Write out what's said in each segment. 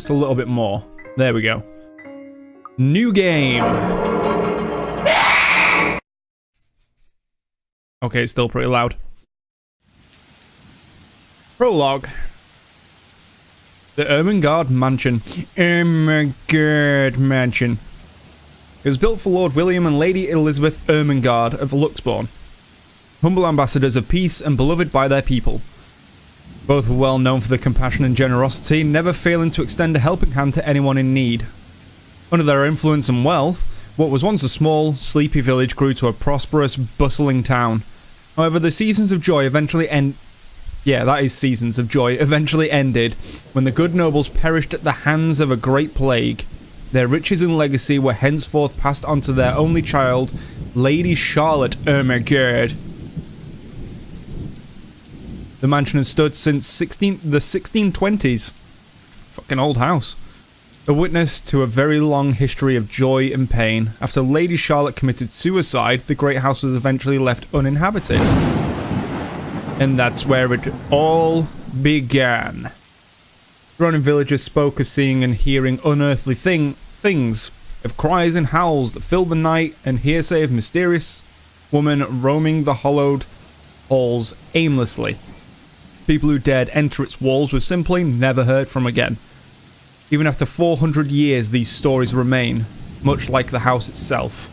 just a little bit more. There we go. New game. Okay, it's still pretty loud. Prologue. The Ermengarde Mansion. Ermengarde Mansion. It was built for Lord William and Lady Elizabeth Ermengarde of Luxbourne, humble ambassadors of peace and beloved by their people. Both were well known for their compassion and generosity, never failing to extend a helping hand to anyone in need. Under their influence and wealth, what was once a small, sleepy village grew to a prosperous, bustling town. However, the seasons of joy eventually ended when the good nobles perished at the hands of a great plague. Their riches and legacy were henceforth passed on to their only child, Lady Charlotte Ermengarde. The mansion has stood since the 1620s. Fucking old house. A witness to a very long history of joy and pain. After Lady Charlotte committed suicide, the great house was eventually left uninhabited. And that's where it all began. Surrounding villagers spoke of seeing and hearing unearthly things, of cries and howls that filled the night, and hearsay of mysterious woman roaming the hollowed halls aimlessly. People who dared enter its walls were simply never heard from again. Even after 400 years, these stories remain, much like the house itself.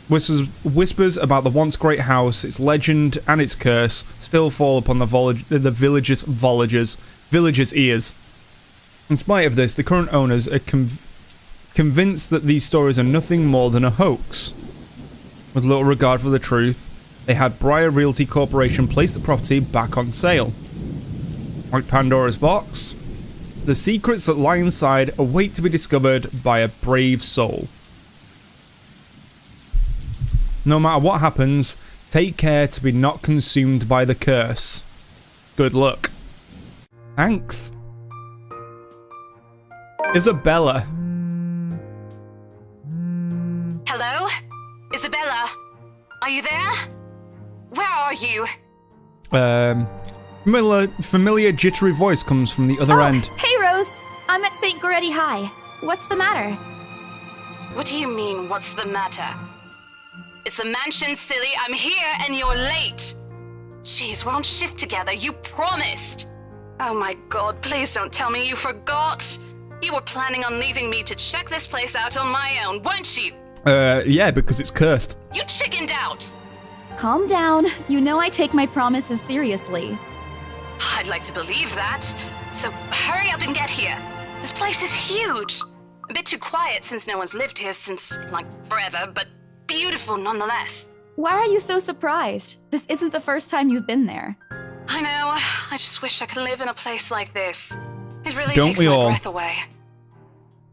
Whispers about the once great house, its legend and its curse, still fall upon the villagers' ears. In spite of this, the current owners are convinced that these stories are nothing more than a hoax. With little regard for the truth, they had Briar Realty Corporation place the property back on sale. Like Pandora's box, the secrets that lie inside await to be discovered by a brave soul. No matter what happens, take care to be not consumed by the curse. Good luck. Thanks. Isabella. Hello? Isabella? Are you there? Where are you? Familiar jittery voice comes from the other end. Hey, Rose. I'm at St. Goretti High. What's the matter? What do you mean, what's the matter? It's the mansion, silly. I'm here and you're late. Jeez, we're on shift together. You promised. Oh my god, please don't tell me you forgot. You were planning on leaving me to check this place out on my own, weren't you? Yeah, because it's cursed. You chickened out. Calm down. You know I take my promises seriously. I'd like to believe that. So hurry up and get here. This place is huge. A bit too quiet since no one's lived here since, like, forever, but beautiful nonetheless. Why are you so surprised? This isn't the first time you've been there. I know. I just wish I could live in a place like this. It really Don't takes we my all? breath away.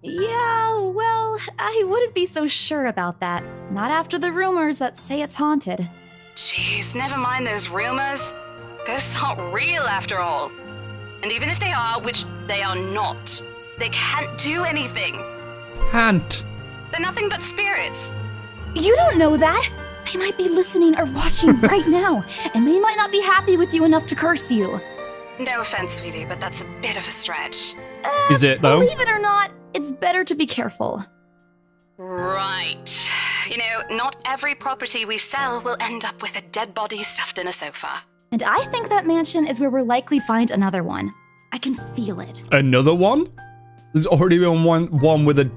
Yeah, well, I wouldn't be so sure about that. Not after the rumors that say it's haunted. Jeez, never mind those rumors. Ghosts aren't real after all. And even if they are, which they are not, they can't do anything. Can't. They're nothing but spirits. You don't know that! They might be listening or watching right now, and they might not be happy with you enough to curse you. No offense, sweetie, but that's a bit of a stretch. Is it, though? Believe it or not, it's better to be careful. Right. You know, not every property we sell will end up with a dead body stuffed in a sofa. And I think that mansion is where we'll likely find another one. I can feel it. Another one? There's already been one with a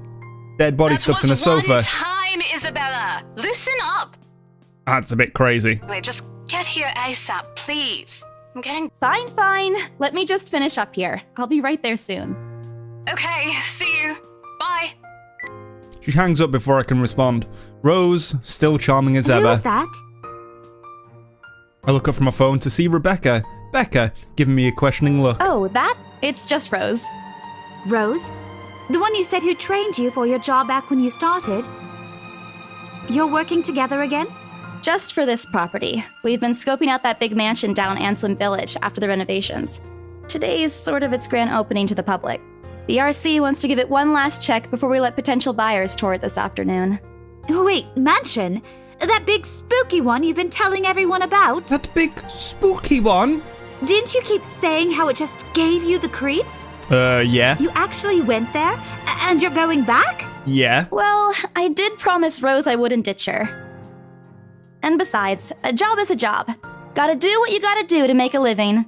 dead body stuffed in a sofa. One time, Isabella. Loosen up. That's a bit crazy. Wait, just get here ASAP, please. I'm getting... Fine. Let me just finish up here. I'll be right there soon. Okay, see you. Bye. She hangs up before I can respond. Rose, still charming as ever. Who was that? I look up from my phone to see Rebecca. Becca, giving me a questioning look. Oh, that? It's just Rose. Rose? The one you said who trained you for your job back when you started? You're working together again? Just for this property. We've been scoping out that big mansion down Anselm Village after the renovations. Today's sort of its grand opening to the public. The RC wants to give it one last check before we let potential buyers tour it this afternoon. Oh, wait, mansion? That big spooky one you've been telling everyone about? That big spooky one? Didn't you keep saying how it just gave you the creeps? Yeah. You actually went there? And you're going back? Yeah. Well, I did promise Rose I wouldn't ditch her. And besides, a job is a job. Gotta do what you gotta do to make a living.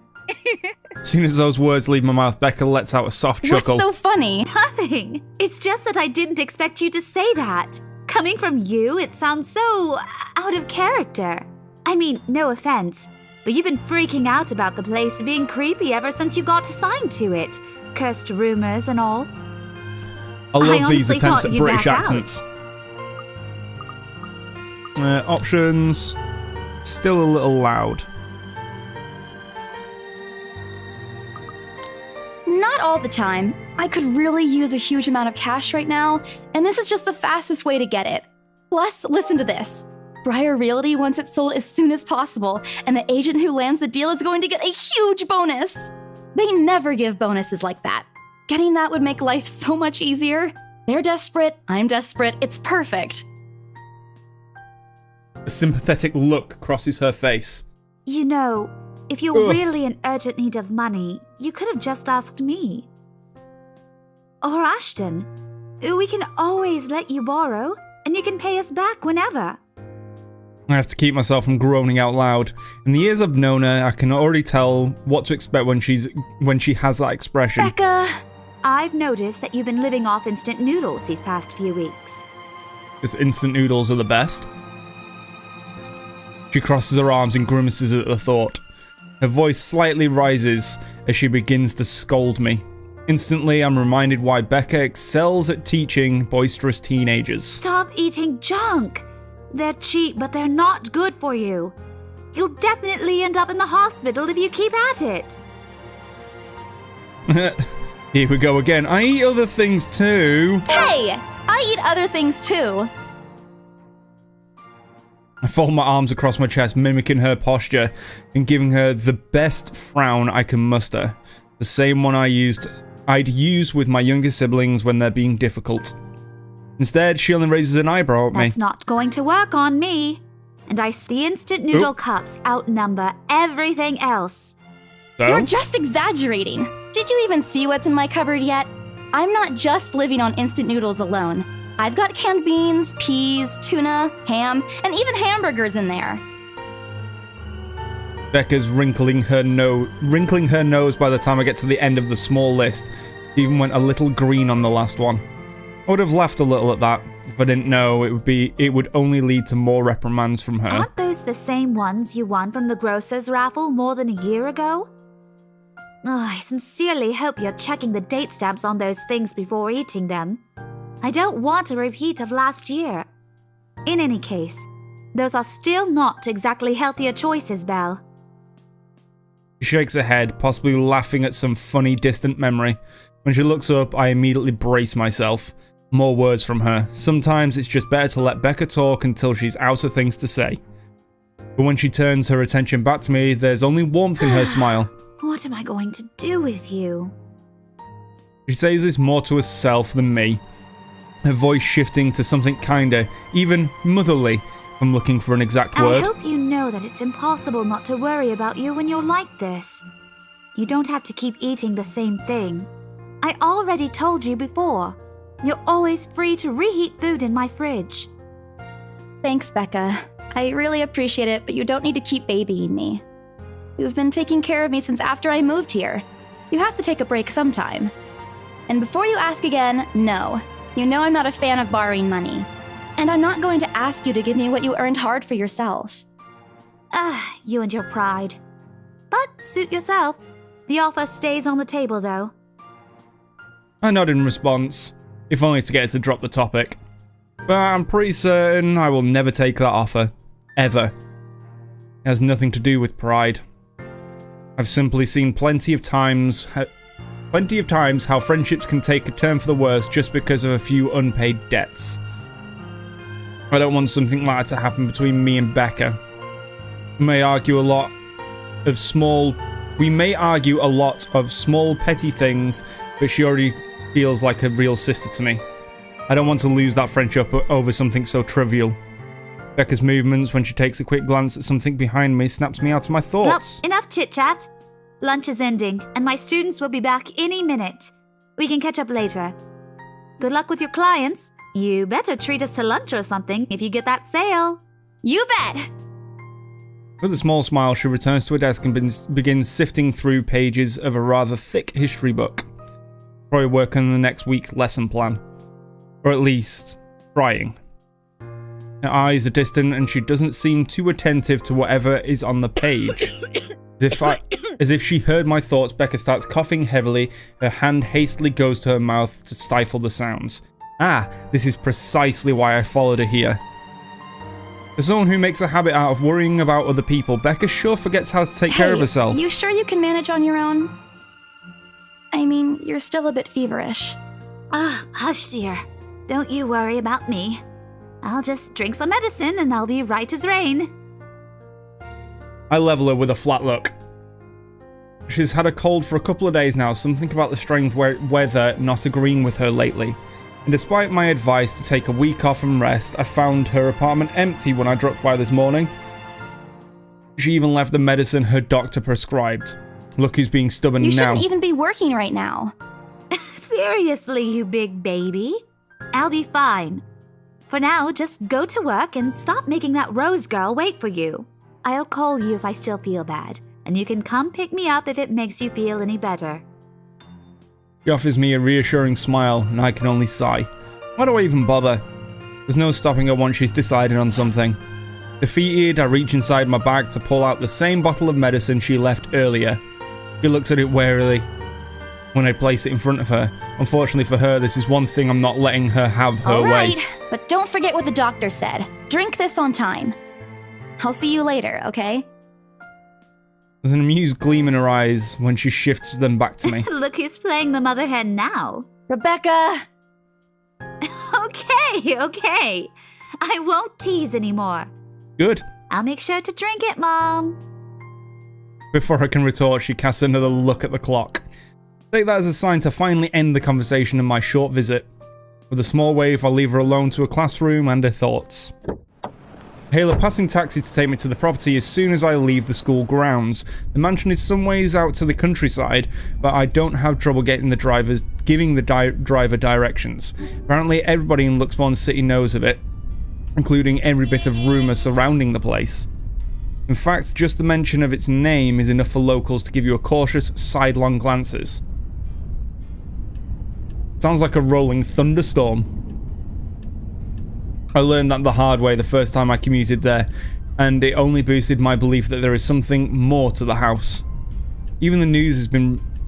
As soon as those words leave my mouth, Becca lets out a soft chuckle. What's so funny? Nothing. It's just that I didn't expect you to say that. Coming from you, it sounds so out of character. I mean, no offense, but you've been freaking out about the place being creepy ever since you got assigned to it. Cursed rumors and all. I love these honestly attempts thought at you'd British back out. accents. Options. Still a little loud. Not all the time. I could really use a huge amount of cash right now, and this is just the fastest way to get it. Plus, listen to this. Briar Realty wants it sold as soon as possible, and the agent who lands the deal is going to get a huge bonus. They never give bonuses like that. Getting that would make life so much easier. They're desperate, I'm desperate, it's perfect. A sympathetic look crosses her face. You know, if you're Ugh. really in urgent need of money, you could have just asked me. Or Ashton. We can always let you borrow, and you can pay us back whenever. I have to keep myself from groaning out loud. In the years I've known her, I can already tell what to expect when she has that expression. Becca! I've noticed that you've been living off instant noodles these past few weeks. Because instant noodles are the best. She crosses her arms and grimaces at the thought. Her voice slightly rises as she begins to scold me. Instantly, I'm reminded why Becca excels at teaching boisterous teenagers. Stop eating junk! They're cheap, but they're not good for you. You'll definitely end up in the hospital if you keep at it. Here we go again. I eat other things too. Hey! I eat other things too. I fold my arms across my chest, mimicking her posture and giving her the best frown I can muster. The same one I'd use with my younger siblings when they're being difficult. Instead, she only raises an eyebrow at me. That's not going to work on me. And I see instant noodle cups outnumber everything else. So? You're just exaggerating. Did you even see what's in my cupboard yet? I'm not just living on instant noodles alone. I've got canned beans, peas, tuna, ham, and even hamburgers in there. Becca's wrinkling her nose by the time I get to the end of the small list. She even went a little green on the last one. I would have laughed a little at that if I didn't know it would only lead to more reprimands from her. Aren't those the same ones you won from the grocer's raffle more than a year ago? Oh, I sincerely hope you're checking the date stamps on those things before eating them. I don't want a repeat of last year. In any case, those are still not exactly healthier choices, Belle. She shakes her head, possibly laughing at some funny distant memory. When she looks up, I immediately brace myself. More words from her. Sometimes it's just better to let Becca talk until she's out of things to say. But when she turns her attention back to me, there's only warmth in her smile. What am I going to do with you? She says this more to herself than me. Her voice shifting to something kinder, even motherly, if I'm looking for an exact word. I hope you know that it's impossible not to worry about you when you're like this. You don't have to keep eating the same thing. I already told you before. You're always free to reheat food in my fridge. Thanks, Becca. I really appreciate it, but you don't need to keep babying me. You've been taking care of me since after I moved here. You have to take a break sometime. And before you ask again, no. You know I'm not a fan of borrowing money. And I'm not going to ask you to give me what you earned hard for yourself. You and your pride. But suit yourself. The offer stays on the table, though. I nod in response, if only to get her to drop the topic. But I'm pretty certain I will never take that offer. Ever. It has nothing to do with pride. I've simply seen plenty of times how friendships can take a turn for the worse just because of a few unpaid debts. I don't want something like that to happen between me and Becca. We may argue a lot of small petty things, but she already feels like a real sister to me. I don't want to lose that friendship over something so trivial. Becca's movements when she takes a quick glance at something behind me snaps me out of my thoughts. Well, enough chit-chat. Lunch is ending, and my students will be back any minute. We can catch up later. Good luck with your clients. You better treat us to lunch or something if you get that sale. You bet! With a small smile, she returns to her desk and begins sifting through pages of a rather thick history book. Probably work on the next week's lesson plan. Or at least, trying. Her eyes are distant and she doesn't seem too attentive to whatever is on the page. As if she heard my thoughts, Becca starts coughing heavily. Her hand hastily goes to her mouth to stifle the sounds. Ah, this is precisely why I followed her here. As someone who makes a habit out of worrying about other people, Becca sure forgets how to take care of herself. You sure you can manage on your own? I mean, you're still a bit feverish. Hush, dear. Don't you worry about me. I'll just drink some medicine and I'll be right as rain. I level her with a flat look. She's had a cold for a couple of days now, something about the strange weather not agreeing with her lately. And despite my advice to take a week off and rest, I found her apartment empty when I dropped by this morning. She even left the medicine her doctor prescribed. Look who's being stubborn now. You shouldn't even be working right now. Seriously, you big baby. I'll be fine. For now, just go to work and stop making that Rose girl wait for you. I'll call you if I still feel bad, and you can come pick me up if it makes you feel any better. She offers me a reassuring smile, and I can only sigh. Why do I even bother? There's no stopping her once she's decided on something. Defeated, I reach inside my bag to pull out the same bottle of medicine she left earlier. She looks at it warily when I place it in front of her. Unfortunately for her, this is one thing I'm not letting her have her way. Alright, but don't forget what the doctor said. Drink this on time. I'll see you later, okay? There's an amused gleam in her eyes when she shifts them back to me. Look who's playing the mother hen now. Rebecca! Okay. I won't tease anymore. Good. I'll make sure to drink it, Mom. Before I can retort, she casts another look at the clock. Take that as a sign to finally end the conversation and my short visit. With a small wave, I leave her alone to her classroom and her thoughts. I hail a passing taxi to take me to the property as soon as I leave the school grounds. The mansion is some ways out to the countryside, but I don't have trouble giving the driver directions. Apparently everybody in Luxbourne City knows of it, including every bit of rumour surrounding the place. In fact, just the mention of its name is enough for locals to give you a cautious, sidelong glances. Sounds like a rolling thunderstorm. I learned that the hard way the first time I commuted there, and it only boosted my belief that there is something more to the house. Even the news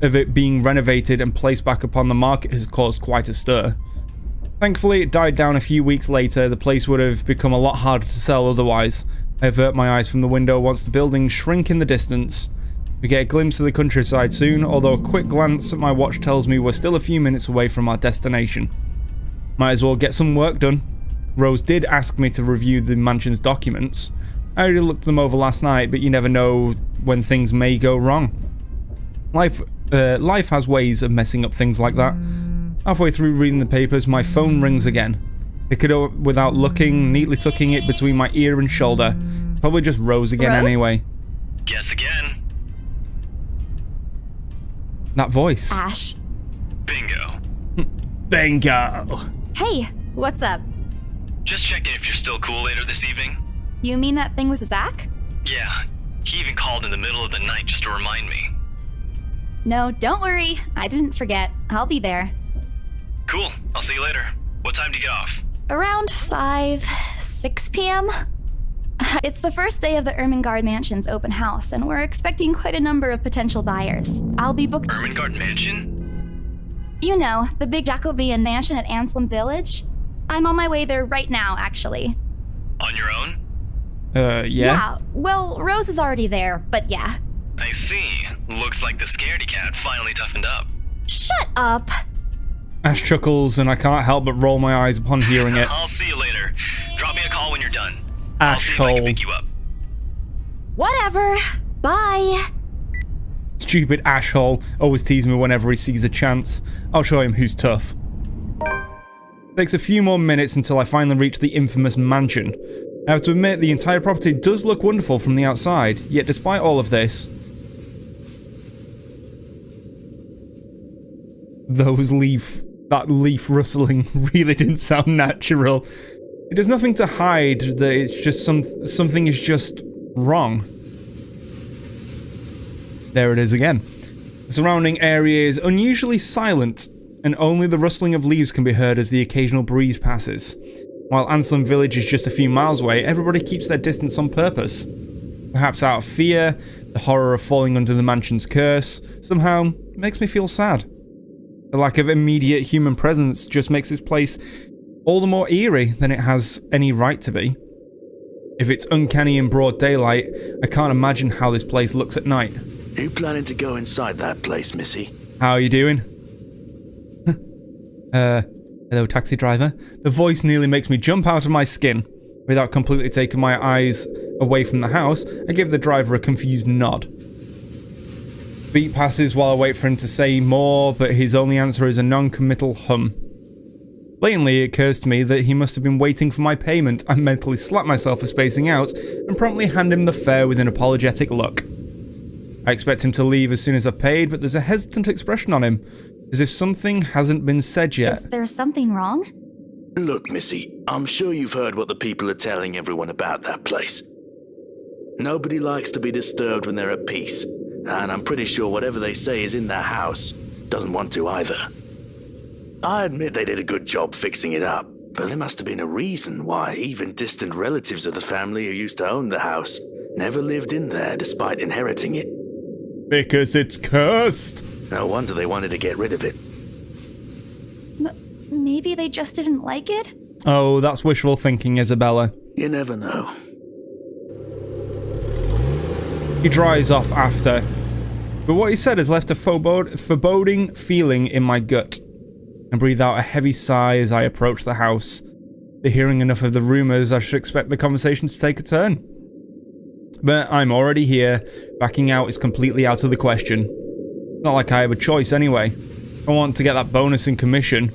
of it being renovated and placed back upon the market has caused quite a stir. Thankfully, it died down a few weeks later. The place would have become a lot harder to sell otherwise. I avert my eyes from the window once the buildings shrink in the distance. We get a glimpse of the countryside soon, although a quick glance at my watch tells me we're still a few minutes away from our destination. Might as well get some work done. Rose did ask me to review the mansion's documents. I already looked them over last night, but you never know when things may go wrong. Life has ways of messing up things like that. Halfway through reading the papers, my phone rings again. Pick it up without looking, neatly tucking it between my ear and shoulder. Probably just Rose again anyway. Guess again. That voice. Ash. Bingo. Bingo! Hey, what's up? Just checking if you're still cool later this evening. You mean that thing with Zach? Yeah, he even called in the middle of the night just to remind me. No, don't worry. I didn't forget. I'll be there. Cool, I'll see you later. What time do you get off? Around 6 p.m.? It's the first day of the Ermengarde Mansion's open house, and we're expecting quite a number of potential buyers. I'll be booked— Ermengarde Mansion? You know, the big Jacobean mansion at Anselm Village. I'm on my way there right now, actually. On your own? Yeah? Yeah, well, Rose is already there, but yeah. I see. Looks like the scaredy cat finally toughened up. Shut up! Ash chuckles, and I can't help but roll my eyes upon hearing it. I'll see you later. Drop me a call when you're done. I'll see if I can Asshole. pick you up. Whatever. Bye. Stupid asshole. Always tease me whenever he sees a chance. I'll show him who's tough. Takes a few more minutes until I finally reach the infamous mansion. I have to admit, the entire property does look wonderful from the outside, yet despite all of this, that leaf rustling really didn't sound natural. It has nothing to hide, that it's just something is just wrong. There it is again. The surrounding area is unusually silent, and only the rustling of leaves can be heard as the occasional breeze passes. While Anselm Village is just a few miles away, everybody keeps their distance on purpose. Perhaps out of fear, the horror of falling under the mansion's curse somehow makes me feel sad. The lack of immediate human presence just makes this place all the more eerie than it has any right to be. If it's uncanny in broad daylight, I can't imagine how this place looks at night. Are you planning to go inside that place, Missy? How are you doing? Hello, taxi driver. The voice nearly makes me jump out of my skin. Without completely taking my eyes away from the house, I give the driver a confused nod. Beat passes while I wait for him to say more, but his only answer is a non-committal hum. Blatantly, it occurs to me that he must have been waiting for my payment. I mentally slap myself for spacing out and promptly hand him the fare with an apologetic look. I expect him to leave as soon as I've paid, but there's a hesitant expression on him, as if something hasn't been said yet. Is there something wrong? Look, Missy, I'm sure you've heard what the people are telling everyone about that place. Nobody likes to be disturbed when they're at peace, and I'm pretty sure whatever they say is in their house doesn't want to either. I admit they did a good job fixing it up, but there must have been a reason why even distant relatives of the family who used to own the house never lived in there despite inheriting it. Because it's cursed! No wonder they wanted to get rid of it. Maybe they just didn't like it? Oh, that's wishful thinking, Isabella. You never know. He dries off after, but what he said has left a foreboding feeling in my gut. I breathe out a heavy sigh as I approach the house. After hearing enough of the rumours, I should expect the conversation to take a turn. But I'm already here. Backing out is completely out of the question. Not like I have a choice anyway. I want to get that bonus in commission.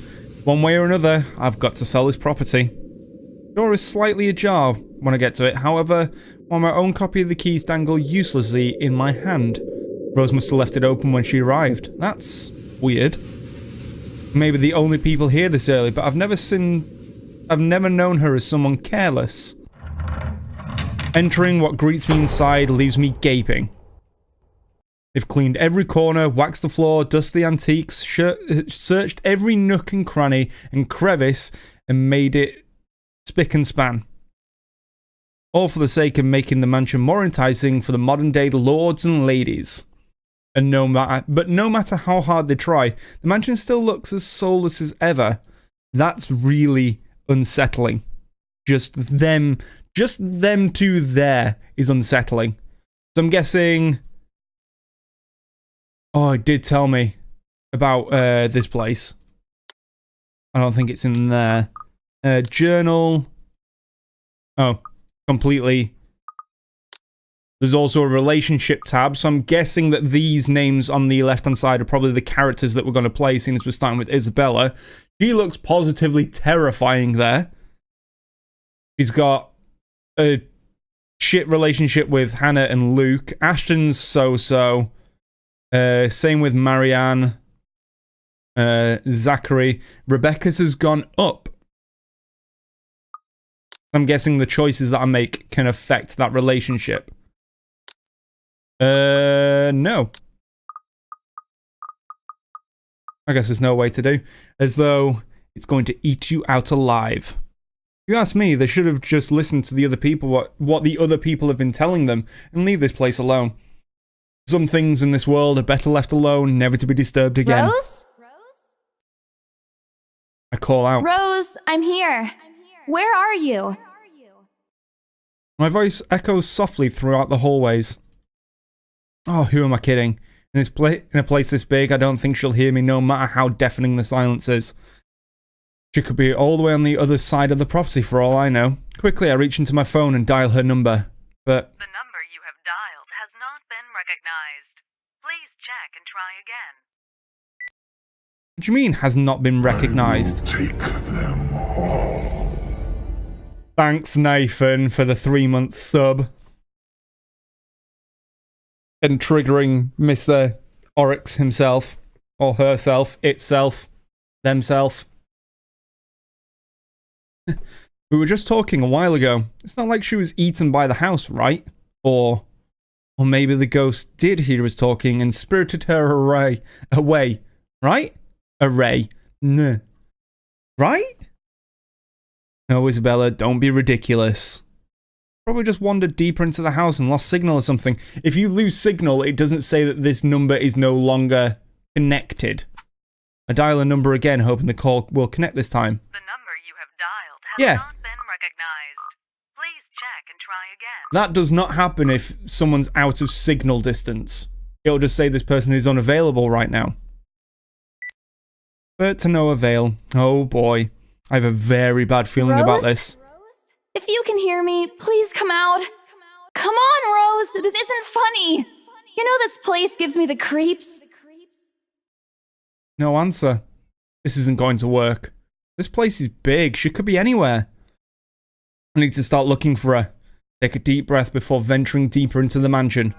One way or another, I've got to sell this property. The door is slightly ajar when I get to it, however, while my own copy of the keys dangle uselessly in my hand. Rose must have left it open when she arrived. That's weird. Maybe the only people here this early, but I've never known her as someone careless. Entering what greets me inside leaves me gaping. They've cleaned every corner, waxed the floor, dusted the antiques, searched every nook and cranny and crevice, and made it spick and span. All for the sake of making the mansion more enticing for the modern-day lords and ladies. And no matter how hard they try, the mansion still looks as soulless as ever. That's really unsettling. Just them two there is unsettling. So I'm guessing... Oh, it did tell me about this place. I don't think it's in there. Journal. Oh, completely. There's also a relationship tab, so I'm guessing that these names on the left-hand side are probably the characters that we're going to play, seeing as we're starting with Isabella. She looks positively terrifying there. She's got a shit relationship with Hannah and Luke. Ashton's so-so. Same with Marianne. Zachary. Rebecca's has gone up. I'm guessing the choices that I make can affect that relationship. No. I guess there's no way to do. As though it's going to eat you out alive. If you ask me, they should have just listened to the other people, what the other people have been telling them, and leave this place alone. Some things in this world are better left alone, never to be disturbed again. Rose? I call out. Rose, I'm here. Where are you? My voice echoes softly throughout the hallways. Oh, who am I kidding? In a place this big, I don't think she'll hear me no matter how deafening the silence is. She could be all the way on the other side of the property for all I know. Quickly, I reach into my phone and dial her number, but... The number you have dialed has not been recognized. Please check and try again. What do you mean, has not been recognized? Take them all. Thanks, Nathan, for the 3-month sub. And triggering Mr. Oryx himself. Or herself, itself, themself. We were just talking a while ago. It's not like she was eaten by the house, right? Or maybe the ghost did hear us talking and spirited her away, right? Array. Nah. Right? No, Isabella, don't be ridiculous. Probably just wandered deeper into the house and lost signal or something. If you lose signal, it doesn't say that this number is no longer connected. I dial a number again, hoping the call will connect this time. The number you have dialed has Yeah. not been recognized. Please check and try again. That does not happen if someone's out of signal distance. It'll just say this person is unavailable right now. But to no avail. Oh boy. I have a very bad feeling about Rose? this. If you can hear me, please come out. Come on, Rose. This isn't funny. You know this place gives me the creeps. No answer. This isn't going to work. This place is big. She could be anywhere. I need to start looking for her. Take a deep breath before venturing deeper into the mansion.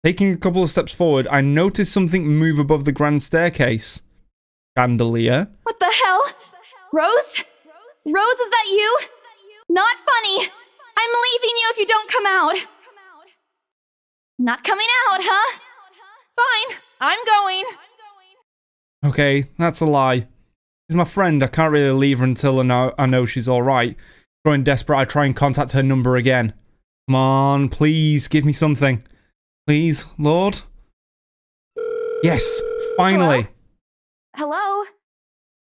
Taking a couple of steps forward, I notice something move above the grand staircase. Chandelier. What the hell? Rose? Rose, is that you? Not funny. I'm leaving you if you don't come out. Not coming out, huh? Fine, I'm going. Okay, that's a lie. She's my friend. I can't really leave her until I know she's alright. Growing desperate, I try and contact her number again. Come on, please, give me something. Please, Lord? Yes, finally. Hello?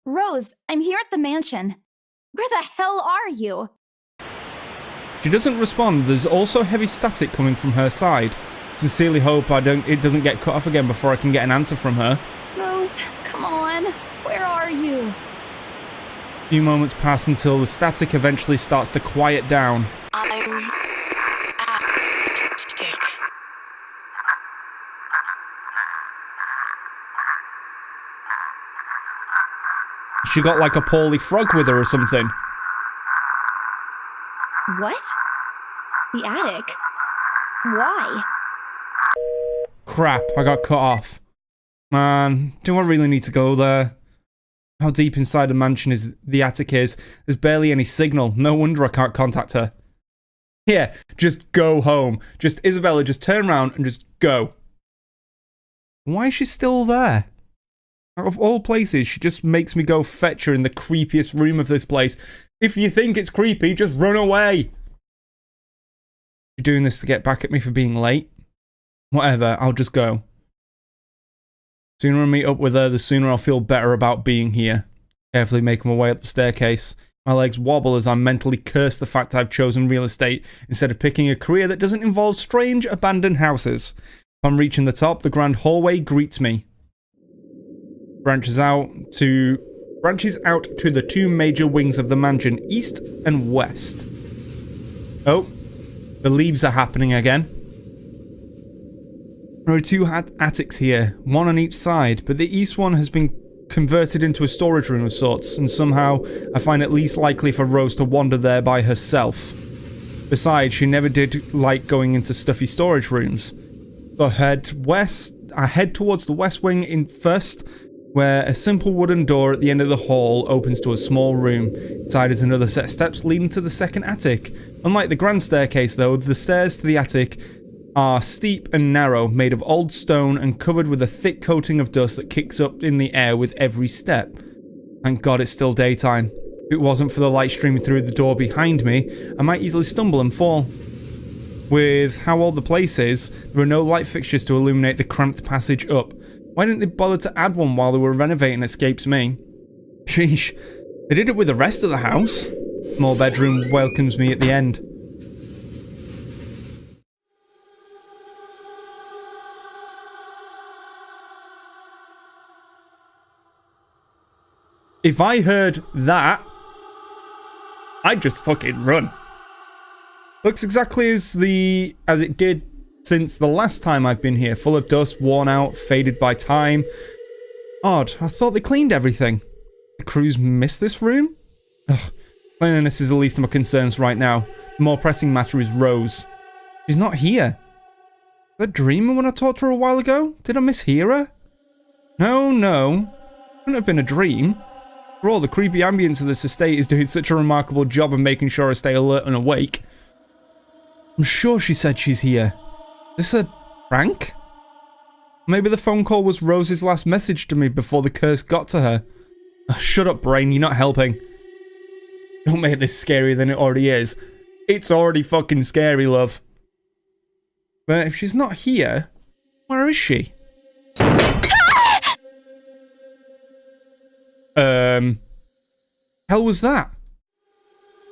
Rose, I'm here at the mansion. Where the hell are you? She doesn't respond. There's also heavy static coming from her side. Sincerely hope it doesn't get cut off again before I can get an answer from her. Rose, come on. Where are you? A few moments pass until the static eventually starts to quiet down. I'm sick. She got like a Paulie frog with her or something. What? The attic? Why? Crap, I got cut off. Man, do I really need to go there? How deep inside the mansion is the attic is? There's barely any signal. No wonder I can't contact her. Yeah, just go home. Just, Isabella, just turn around and just go. Why is she still there? Out of all places, she just makes me go fetch her in the creepiest room of this place. If you think it's creepy, just run away. You're doing this to get back at me for being late? Whatever, I'll just go. Sooner I meet up with her, the sooner I'll feel better about being here. Carefully make my way up the staircase. My legs wobble as I mentally curse the fact I've chosen real estate instead of picking a career that doesn't involve strange, abandoned houses. Upon reaching the top, the grand hallway greets me. Branches out to the two major wings of the mansion, east and west. Oh, the leaves are happening again. There are two attics here, one on each side, but the east one has been converted into a storage room of sorts, and somehow I find it least likely for Rose to wander there by herself. Besides, she never did like going into stuffy storage rooms. So I head towards the west wing in first, where a simple wooden door at the end of the hall opens to a small room. Inside is another set of steps leading to the second attic. Unlike the grand staircase though, the stairs to the attic are steep and narrow, made of old stone and covered with a thick coating of dust that kicks up in the air with every step. Thank God it's still daytime. If it wasn't for the light streaming through the door behind me, I might easily stumble and fall. With how old the place is, there are no light fixtures to illuminate the cramped passage up. Why didn't they bother to add one while they were renovating escapes me? Sheesh, they did it with the rest of the house. Small bedroom welcomes me at the end. If I heard that, I'd just fucking run. Looks exactly as it did since the last time I've been here, full of dust, worn out, faded by time. Odd, I thought they cleaned everything. The crews missed this room? Ugh, cleanliness is the least of my concerns right now. The more pressing matter is Rose. She's not here. Was I dreaming when I talked to her a while ago? Did I mishear her? No. Couldn't have been a dream. For all, the creepy ambience of this estate is doing such a remarkable job of making sure I stay alert and awake. I'm sure she said she's here. Is this a prank? Maybe the phone call was Rose's last message to me before the curse got to her. Oh, shut up, brain, you're not helping. Don't make this scarier than it already is. It's already fucking scary, love. But if she's not here, where is she? Hell was that?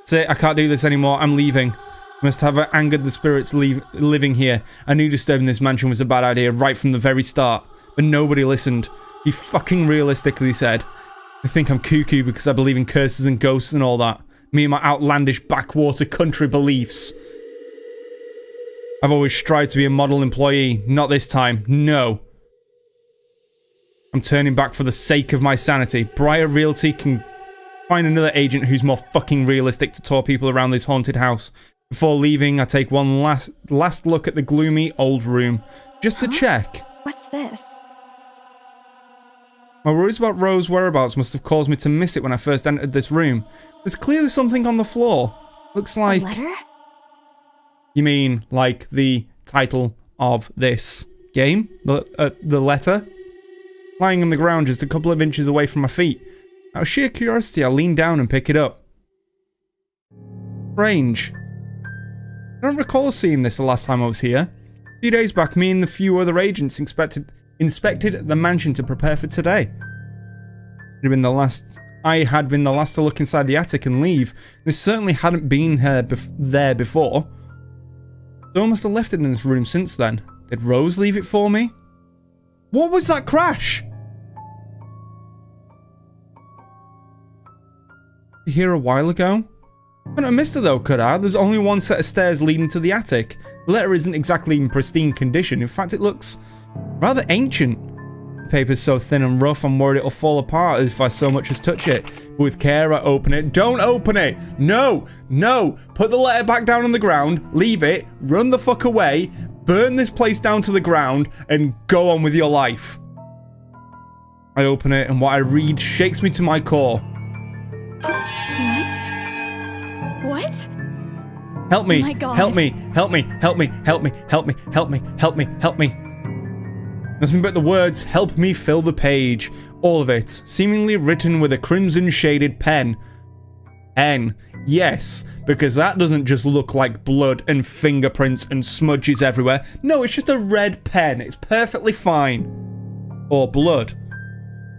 That's it, I can't do this anymore, I'm leaving. Must have angered the spirits living here. I knew disturbing this mansion was a bad idea right from the very start, but nobody listened. He fucking realistically said, I think I'm cuckoo because I believe in curses and ghosts and all that. Me and my outlandish backwater country beliefs. I've always strived to be a model employee, not this time, no. I'm turning back for the sake of my sanity. Briar Realty can find another agent who's more fucking realistic to tour people around this haunted house. Before leaving, I take one last look at the gloomy old room, just to check. What's this? My worries about Rose's whereabouts must have caused me to miss it when I first entered this room. There's clearly something on the floor. Looks like... A letter? You mean, like, the title of this game? The letter? Lying on the ground just a couple of inches away from my feet. Out of sheer curiosity, I lean down and pick it up. Strange. I don't recall seeing this the last time I was here. A few days back, me and the few other agents inspected the mansion to prepare for today. I had been the last to look inside the attic and leave. This certainly hadn't been there before. So I must have left it in this room since then. Did Rose leave it for me? What was that crash? Here a while ago? Couldn't have missed her though, could I? There's only one set of stairs leading to the attic. The letter isn't exactly in pristine condition. In fact, it looks rather ancient. The paper's so thin and rough, I'm worried it'll fall apart if I so much as touch it. But with care, I open it. Don't open it! No! No! Put the letter back down on the ground, leave it, run the fuck away, burn this place down to the ground, and go on with your life. I open it, and what I read shakes me to my core. What? Help me! Oh my God. Help me! Help me! Help me! Help me! Help me! Help me! Help me! Help me! Nothing but the words, help me, fill the page. All of it, seemingly written with a crimson-shaded pen. N. Yes, because that doesn't just look like blood and fingerprints and smudges everywhere. No, it's just a red pen. It's perfectly fine. Or blood.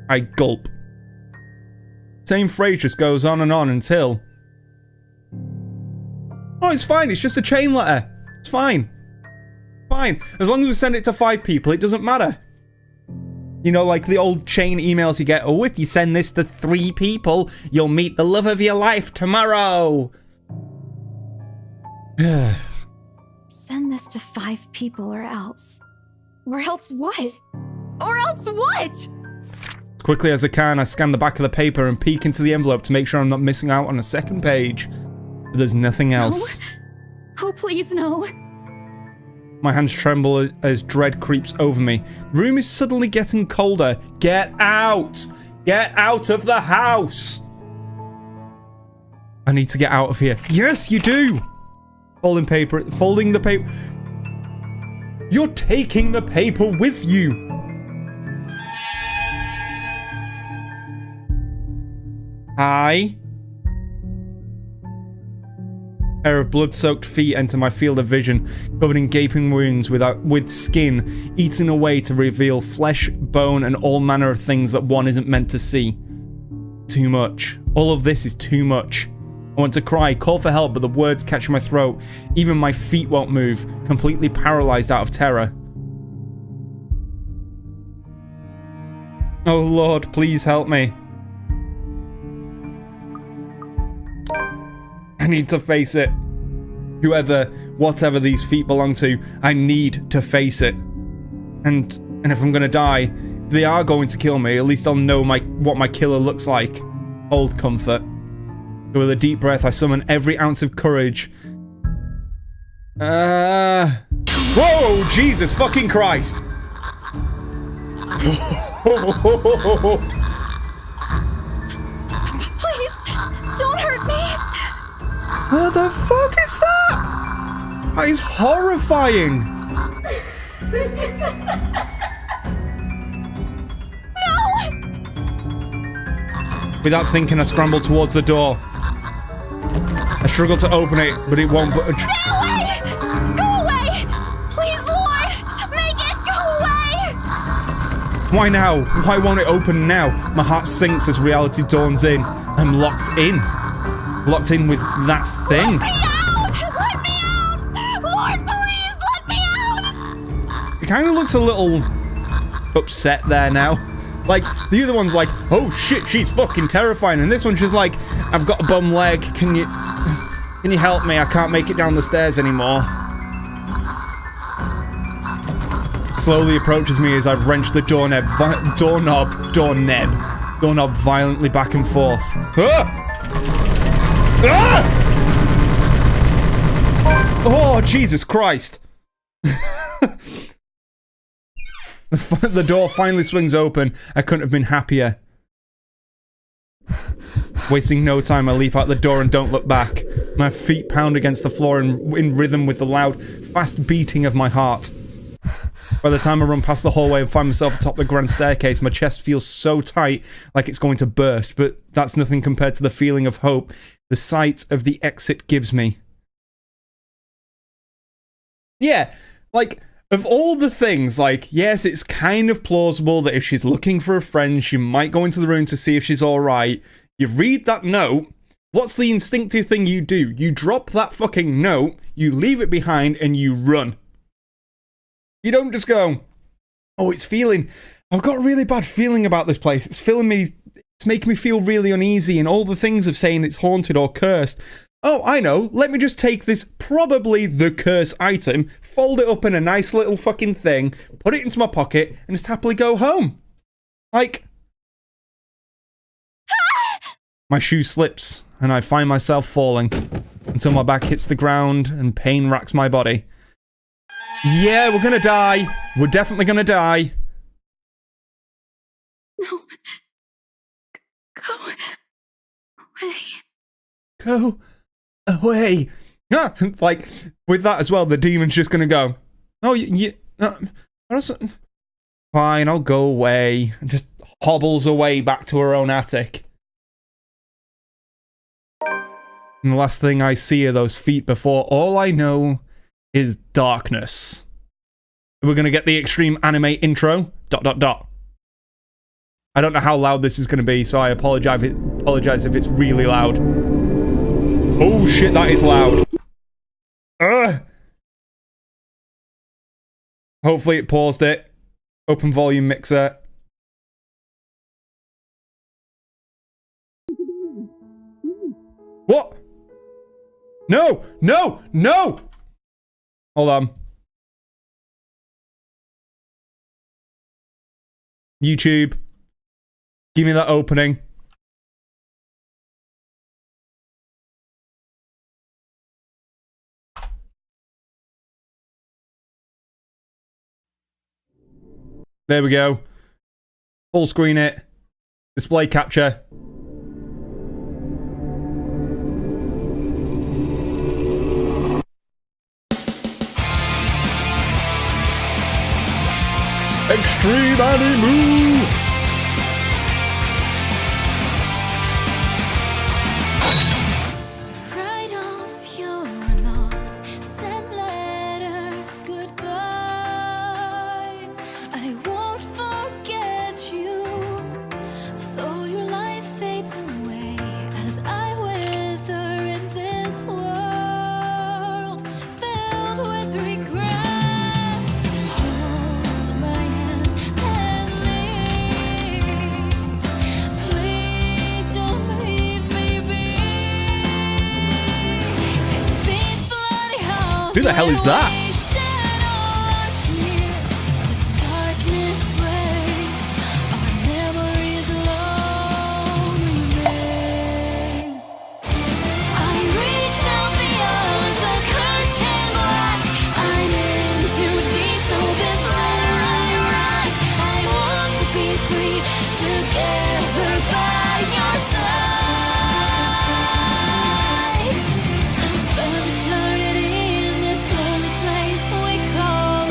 I gulp. Same phrase just goes on and on until... Oh, it's fine. It's just a chain letter. It's fine. Fine. As long as we send it to 5 people, it doesn't matter. You know, like the old chain emails you get. Oh, if you send this to 3 people, you'll meet the love of your life tomorrow. Send this to 5 people or else. Or else what? Or else what? As quickly as I can, I scan the back of the paper and peek into the envelope to make sure I'm not missing out on a second page. But there's nothing else. No. Oh, please, no. My hands tremble as dread creeps over me. The room is suddenly getting colder. Get out! Get out of the house! I need to get out of here. Yes, you do! Folding the paper. You're taking the paper with you! Hi? A pair of blood-soaked feet enter my field of vision, covered in gaping wounds with skin eaten away to reveal flesh, bone, and all manner of things that one isn't meant to see. Too much. All of this is too much. I want to cry, call for help, but the words catch my throat. Even my feet won't move, completely paralyzed out of terror. Oh Lord, please help me. I need to face it. Whatever these feet belong to, I need to face it. And if I'm gonna die, if they are going to kill me, at least I'll know what my killer looks like. Hold comfort. So with a deep breath, I summon every ounce of courage. Oh Whoa, Jesus fucking Christ. Please, don't hurt me. What the fuck is that? That is horrifying. No! Without thinking, I scrambled towards the door. I struggled to open it, but it won't budge. Stay away! Go away! Please, Lord! Make it go away! Why now? Why won't it open now? My heart sinks as reality dawns in. I'm locked in. Locked in with that thing. Let me out! Let me out! Lord, please, let me out! It kind of looks a little upset there now. Like, the other one's like, oh shit, she's fucking terrifying. And this one, she's like, I've got a bum leg. Can you help me? I can't make it down the stairs anymore. Slowly approaches me as I've wrenched the doorknob violently back and forth. Ah! Ah! Oh, Jesus Christ. The door finally swings open. I couldn't have been happier. Wasting no time, I leap out the door and don't look back. My feet pound against the floor in rhythm with the loud, fast beating of my heart. By the time I run past the hallway and find myself atop the grand staircase, my chest feels so tight, like it's going to burst, but that's nothing compared to the feeling of hope the sight of the exit gives me. Yeah, like, of all the things, like, yes, it's kind of plausible that if she's looking for a friend, she might go into the room to see if she's alright. You read that note, what's the instinctive thing you do? You drop that fucking note, you leave it behind, and you run. You don't just go, oh, I've got a really bad feeling about this place. It's making me feel really uneasy, and all the things of saying it's haunted or cursed. Oh, I know, let me just take this, probably the curse item, fold it up in a nice little fucking thing, put it into my pocket, and just happily go home. Like... My shoe slips, and I find myself falling, until my back hits the ground, and pain racks my body. Yeah, we're gonna die. We're definitely gonna die. No. Go away. Go away. Ah, like, with that as well, the demon's just gonna go, oh, fine, I'll go away. And just hobbles away back to her own attic. And the last thing I see are those feet before all I know is darkness. We're gonna get the extreme anime intro. ... I don't know how loud this is gonna be, so I apologize if it's really loud. Oh shit, that is loud. Ugh. Hopefully it paused it. Open volume mixer. What? No! No! No! Hold on. YouTube. Give me that opening. There we go. Full screen it. Display capture. Extreme Animu! Write off your loss, send letters goodbye. I won't forget you, though your life fades away as I wither in this world filled with regret. Hold my hand and leave. Please don't leave me be. These bloody halls. Who the hell is that? I reached out beyond the curtain black. I'm into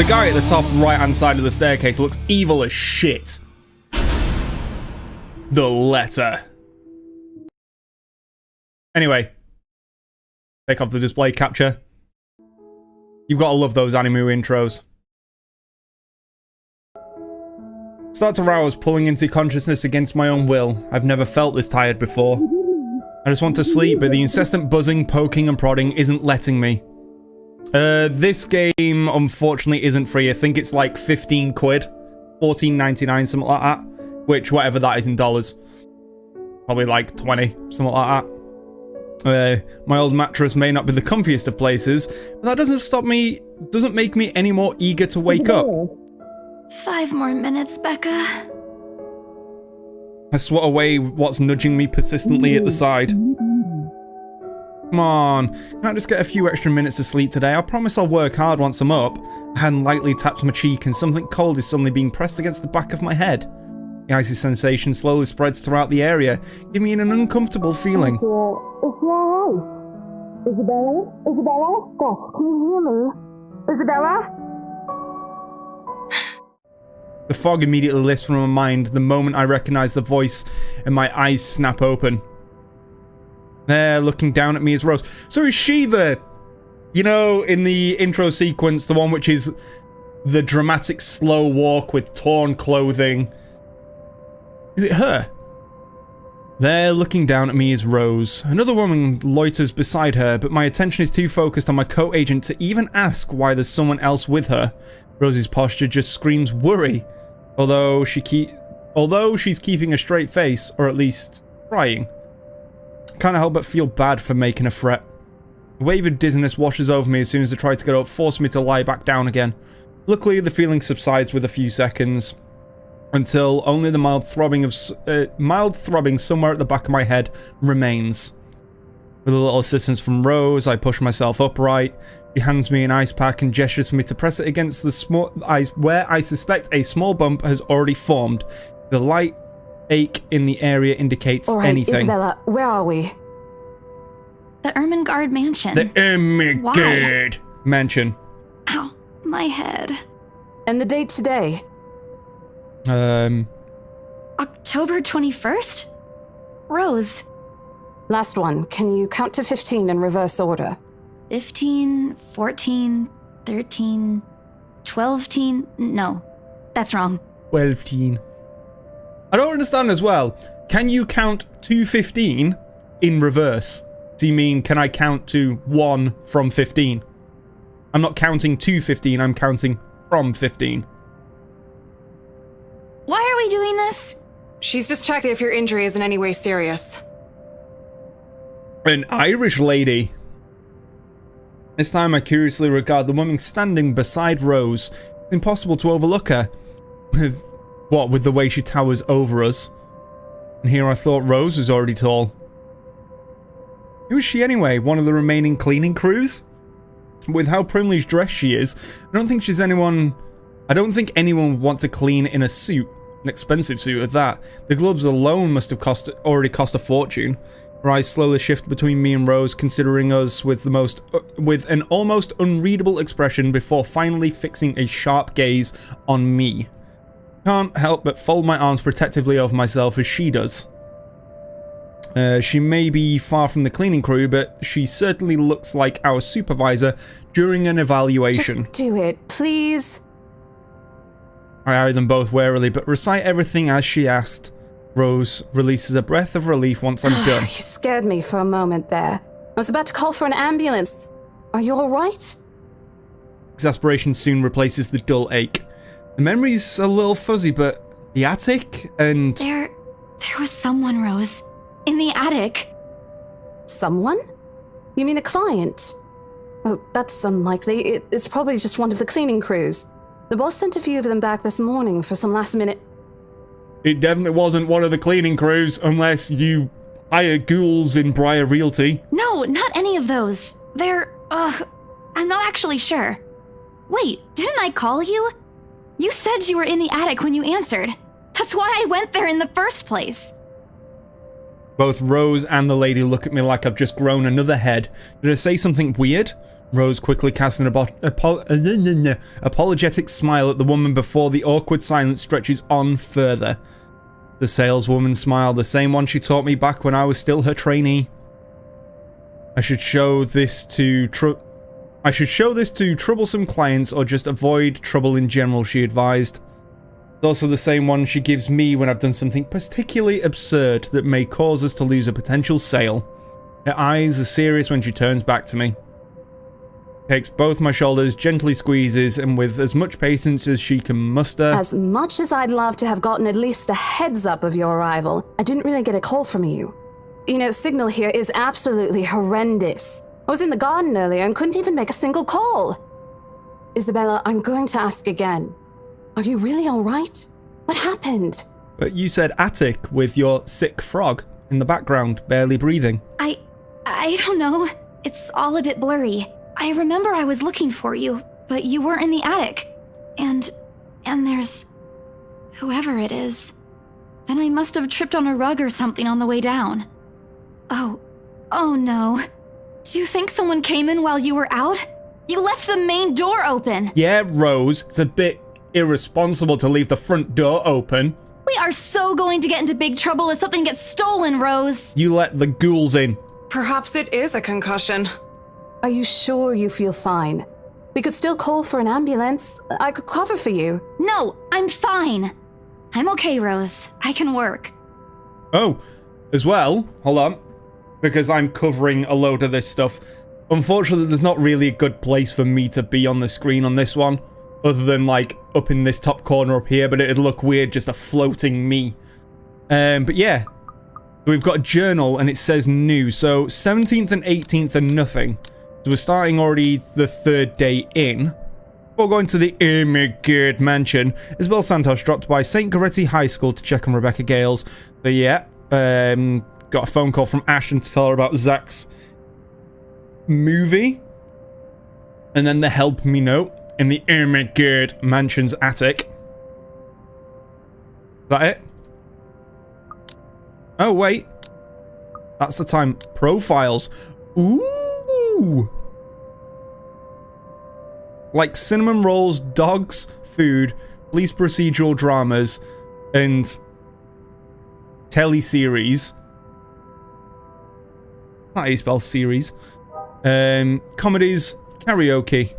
The guy at the top right-hand side of the staircase looks evil as shit. The letter. Anyway. Take off the display capture. You've got to love those anime intros. Start to rouse, pulling into consciousness against my own will. I've never felt this tired before. I just want to sleep, but the incessant buzzing, poking and prodding isn't letting me. This game, unfortunately, isn't free. I think it's like 15 quid. 14.99, something like that. Which, whatever that is in dollars. Probably like 20, something like that. My old mattress may not be the comfiest of places, but that doesn't make me any more eager to wake up. 5 more minutes, Becca. I swat away what's nudging me persistently at the side. Come on, can't I just get a few extra minutes of sleep today? I promise I'll work hard once I'm up. A hand lightly taps my cheek and something cold is suddenly being pressed against the back of my head. The icy sensation slowly spreads throughout the area, giving me an uncomfortable feeling. Isabella? Isabella? Stop. Can you hear me? Isabella? The fog immediately lifts from my mind the moment I recognize the voice and my eyes snap open. There, looking down at me is Rose. So is she the... You know, in the intro sequence, the one which is the dramatic slow walk with torn clothing. Is it her? There, looking down at me is Rose. Another woman loiters beside her, but my attention is too focused on my co-agent to even ask why there's someone else with her. Rose's posture just screams worry. Although she's keeping a straight face, or at least trying. Can't help but feel bad for making a fret. A wave of dizziness washes over me as soon as I try to get up, forcing me to lie back down again. Luckily, the feeling subsides with a few seconds, until only the mild throbbing somewhere at the back of my head remains. With a little assistance from Rose, I push myself upright. She hands me an ice pack and gestures for me to press it against the small ice where I suspect a small bump has already formed. The light ache in the area indicates anything. Isabella, where are we? The Ermengarde Mansion. The Ermengarde Mansion. Ow, my head. And the date today? October 21st? Rose. Last one. Can you count to 15 in reverse order? 15, 14, 13, 12-teen. No, that's wrong. 12-teen. I don't understand as well. Can you count to 15 in reverse? Do you mean, can I count to 1 from 15? I'm not counting to 15, I'm counting from 15. Why are we doing this? She's just checking if your injury is in any way serious. An Irish lady. This time I curiously regard the woman standing beside Rose. It's impossible to overlook her. With the way she towers over us. And here I thought Rose was already tall. Who is she anyway? One of the remaining cleaning crews? With how privileged dressed she is, I don't think anyone would want to clean in a suit. An expensive suit at that. The gloves alone must have already cost a fortune. Her eyes slowly shift between me and Rose, considering us with an almost unreadable expression before finally fixing a sharp gaze on me. Can't help but fold my arms protectively over myself as she does. She may be far from the cleaning crew, but she certainly looks like our supervisor during an evaluation. Just do it, please. I eye them both warily, but recite everything as she asked. Rose releases a breath of relief once I'm done. You scared me for a moment there. I was about to call for an ambulance. Are you alright? Exasperation soon replaces the dull ache. The memory's a little fuzzy, but the attic and... There was someone, Rose. In the attic. Someone? You mean a client? Oh, that's unlikely. It's probably just one of the cleaning crews. The boss sent a few of them back this morning for some last minute... It definitely wasn't one of the cleaning crews, unless you hire ghouls in Briar Realty. No, not any of those. I'm not actually sure. Wait, didn't I call you? You said you were in the attic when you answered. That's why I went there in the first place. Both Rose and the lady look at me like I've just grown another head. Did I say something weird? Rose quickly cast an apologetic smile at the woman before the awkward silence stretches on further. The saleswoman smiled, the same one she taught me back when I was still her trainee. I should show this to troublesome clients or just avoid trouble in general, she advised. It's also the same one she gives me when I've done something particularly absurd that may cause us to lose a potential sale. Her eyes are serious when she turns back to me. Takes both my shoulders, gently squeezes, and with as much patience as she can muster. As much as I'd love to have gotten at least a heads up of your arrival, I didn't really get a call from you. You know, signal here is absolutely horrendous. I was in the garden earlier and couldn't even make a single call. Isabella, I'm going to ask again. Are you really all right? What happened? But you said attic with your sick frog in the background, barely breathing. I don't know. It's all a bit blurry. I remember I was looking for you, but you weren't in the attic. And there's whoever it is. Then I must have tripped on a rug or something on the way down. Oh no. Do you think someone came in while you were out? You left the main door open. Yeah, Rose, it's a bit irresponsible to leave the front door open. We are so going to get into big trouble if something gets stolen, Rose. You let the ghouls in. Perhaps it is a concussion. Are you sure you feel fine? We could still call for an ambulance. I could cover for you. No, I'm fine. I'm okay, Rose. I can work. Oh, as well, hold on, because I'm covering a load of this stuff. Unfortunately, there's not really a good place for me to be on the screen on this one, other than like up in this top corner up here, but it'd look weird just a floating me. But yeah, we've got a journal and it says new, so 17th and 18th are nothing. So we're starting already the third day in. Before going to the Ermagerd mansion, Isabel Santos dropped by St. Goretti High School to check on Rebecca Gales. So yeah, got a phone call from Ashton to tell her about Zach's movie. And then the help me note in the Ermagerd mansion's attic. Is that it? Oh, wait. That's the time. Profiles. Ooh! Like cinnamon rolls, dogs, food, police procedural dramas, and teleseries. Not how you spell series. Comedies, karaoke.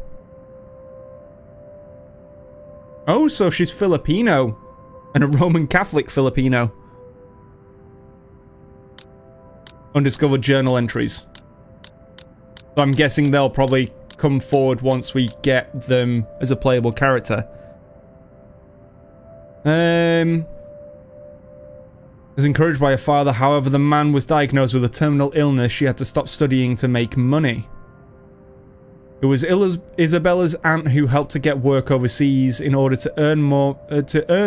Oh, so she's Filipino. And a Roman Catholic Filipino. Undiscovered journal entries. So I'm guessing they'll probably come forward once we get them as a playable character. Was encouraged by her father, however, the man was diagnosed with a terminal illness. She had to stop studying to make money. It was Isabella's aunt who helped to get work overseas in order to earn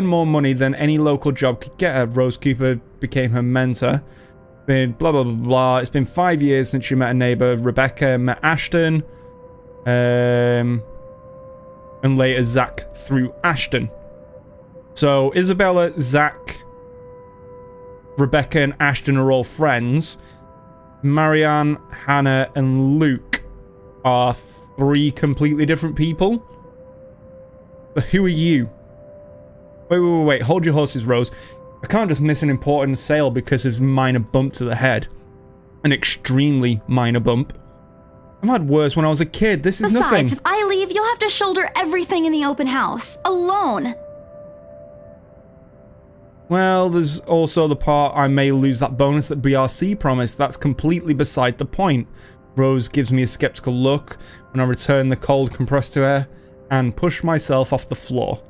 more money than any local job could get her. Rose Cooper became her mentor. Been blah blah blah blah. It's been 5 years since she met a neighbor. Rebecca met Ashton, and later Zach through Ashton. So Isabella, Zach, Rebecca, and Ashton are all friends. Marianne, Hannah, and Luke are 3 completely different people. But who are you? Wait. Hold your horses, Rose. I can't just miss an important sale because of a minor bump to the head. An extremely minor bump. I've had worse when I was a kid. This is nothing. Besides, if I leave, you'll have to shoulder everything in the open house. Alone. Well, there's also the part I may lose that bonus that BRC promised. That's completely beside the point. Rose gives me a skeptical look when I return the cold compressed to her and push myself off the floor.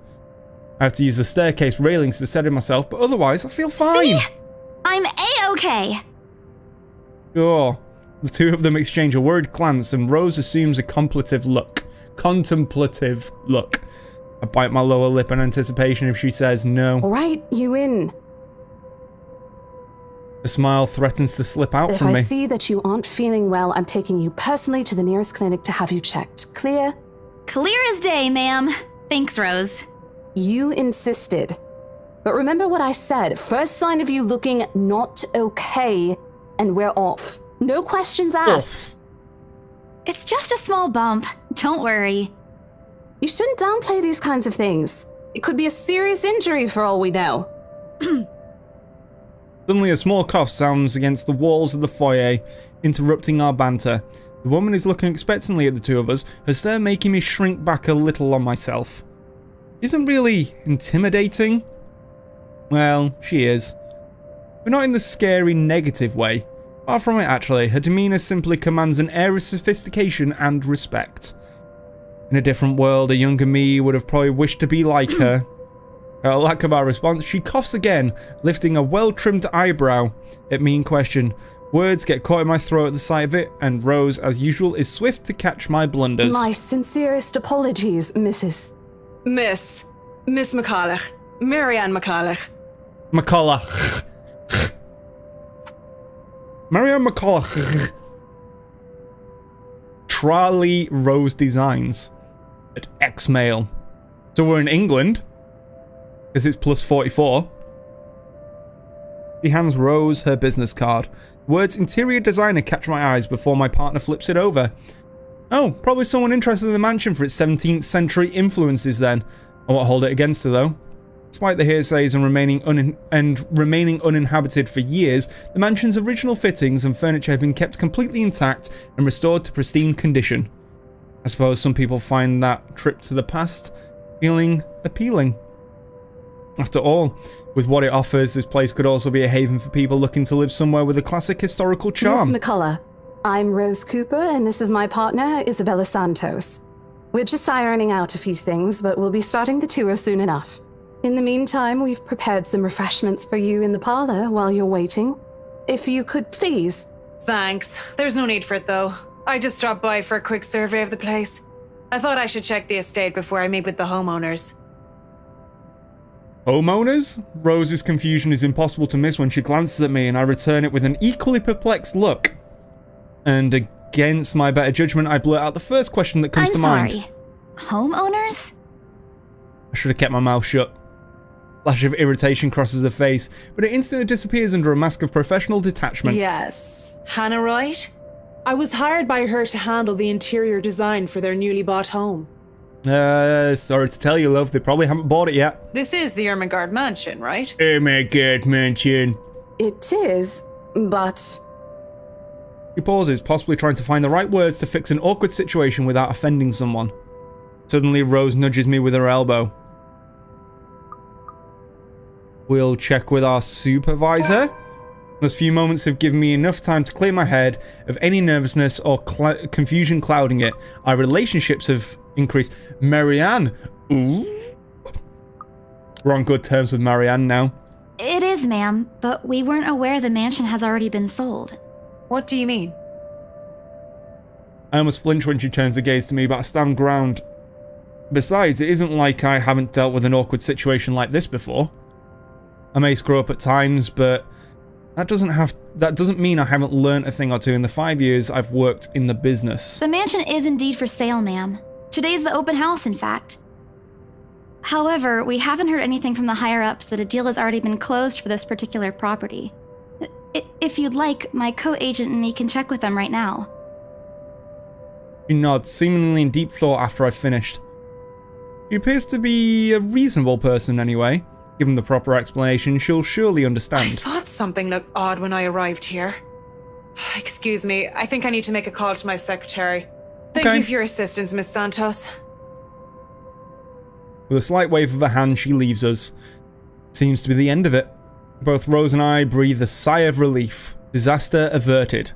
I have to use the staircase railings to steady myself, but otherwise I feel fine. See? I'm A-okay. Sure. The two of them exchange a worried glance and Rose assumes a contemplative look. I bite my lower lip in anticipation if she says no. All right, you in. A smile threatens to slip out If from I me. see that you aren't feeling well, I'm taking you personally to the nearest clinic to have you checked. Clear? Clear as day, ma'am. Thanks, Rose. You insisted. But remember what I said. First sign of you looking not okay, and we're off. No questions asked. It's just a small bump. Don't worry. You shouldn't downplay these kinds of things. It could be a serious injury for all we know. Suddenly, a small cough sounds against the walls of the foyer, interrupting our banter. The woman is looking expectantly at the two of us, her stare making me shrink back a little on myself. Isn't really intimidating? Well, she is. But not in the scary, negative way. Far from it, actually. Her demeanour simply commands an air of sophistication and respect. In a different world, a younger me would have probably wished to be like her. At a lack of our response, she coughs again, lifting a well-trimmed eyebrow at me in question. Words get caught in my throat at the sight of it, and Rose, as usual, is swift to catch my blunders. My sincerest apologies, Miss McCulloch. Marianne McCulloch. McCulloch. Marianne McCulloch. Charlie Rose Designs at Xmail. So we're in England, because it's plus 44. She hands Rose her business card. Words interior designer catch my eyes before my partner flips it over. Oh, probably someone interested in the mansion for its 17th century influences then. I won't hold it against her though. Despite the hearsays and remaining uninhabited for years, the mansion's original fittings and furniture have been kept completely intact and restored to pristine condition. I suppose some people find that trip to the past feeling appealing. After all, with what it offers, this place could also be a haven for people looking to live somewhere with a classic historical charm. Miss McCullough. I'm Rose Cooper, and this is my partner, Isabella Santos. We're just ironing out a few things, but we'll be starting the tour soon enough. In the meantime, we've prepared some refreshments for you in the parlor while you're waiting. If you could please. Thanks. There's no need for it, though. I just dropped by for a quick survey of the place. I thought I should check the estate before I meet with the homeowners. Homeowners? Rose's confusion is impossible to miss when she glances at me, and I return it with an equally perplexed look. And against my better judgment, I blurt out the first question that comes to mind. I'm sorry. Homeowners? I should have kept my mouth shut. Flash of irritation crosses her face, but it instantly disappears under a mask of professional detachment. Yes. Hannah Wright? I was hired by her to handle the interior design for their newly bought home. Sorry to tell you, love, they probably haven't bought it yet. This is the Ermengarde mansion, right? Ermengarde mansion. It is, but... She pauses, possibly trying to find the right words to fix an awkward situation without offending someone. Suddenly, Rose nudges me with her elbow. We'll check with our supervisor. Those few moments have given me enough time to clear my head of any nervousness or confusion clouding it. Our relationships have increased. Marianne. Ooh. We're on good terms with Marianne now. It is, ma'am, but we weren't aware the mansion has already been sold. What do you mean? I almost flinch when she turns her gaze to me, but I stand ground. Besides, it isn't like I haven't dealt with an awkward situation like this before. I may screw up at times, but that doesn't mean I haven't learnt a thing or two in the 5 years I've worked in the business. The mansion is indeed for sale, ma'am. Today's the open house, in fact. However, we haven't heard anything from the higher-ups that a deal has already been closed for this particular property. If you'd like, my co-agent and me can check with them right now. She nods, seemingly in deep thought after I've finished. She appears to be a reasonable person anyway. Given the proper explanation, she'll surely understand. I thought something looked odd when I arrived here. Excuse me, I think I need to make a call to my secretary. Thank you for your assistance, Miss Santos. With a slight wave of her hand, she leaves us. Seems to be the end of it. Both Rose and I breathe a sigh of relief. Disaster averted.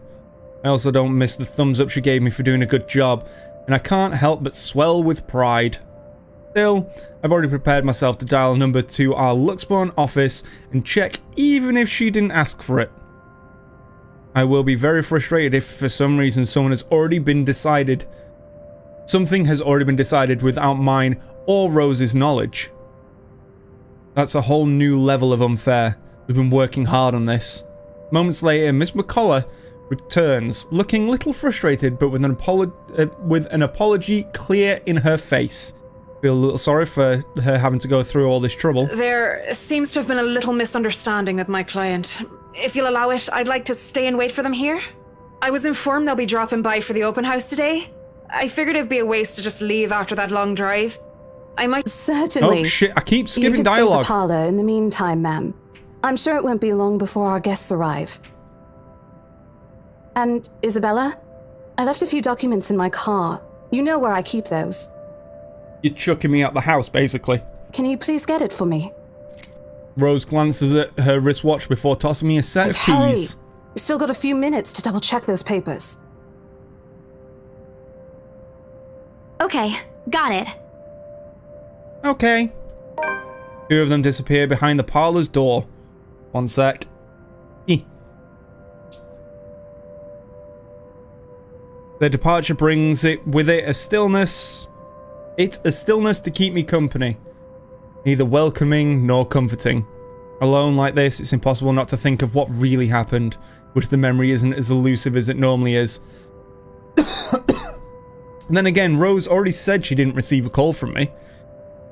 I also don't miss the thumbs up she gave me for doing a good job, and I can't help but swell with pride. Still, I've already prepared myself to dial a number to our Luxbourne office and check even if she didn't ask for it. I will be very frustrated if for some reason something has already been decided without mine or Rose's knowledge. That's a whole new level of unfair. We've been working hard on this. Moments later, Miss McCullough returns, looking a little frustrated but with an apology clear in her face. Feel a little sorry for her having to go through all this trouble. There seems to have been a little misunderstanding with my client. If you'll allow it, I'd like to stay and wait for them here. I was informed they'll be dropping by for the open house today. I figured it'd be a waste to just leave after that long drive. I might... Certainly. Oh shit, I keep You skipping could stay at dialogue. the parlor in the meantime, ma'am. I'm sure it won't be long before our guests arrive. And, Isabella, I left a few documents in my car. You know where I keep those. You're chucking me out the house, basically. Can you please get it for me? Rose glances at her wristwatch before tossing me a set And of hurry! keys. You've still got a few minutes to double check those papers. Okay, got it. Okay. Two of them disappear behind the parlor's door. One sec. Their departure brings it with it a stillness. It's a stillness to keep me company. Neither welcoming nor comforting. Alone like this, it's impossible not to think of what really happened, which the memory isn't as elusive as it normally is. And then again, Rose already said she didn't receive a call from me.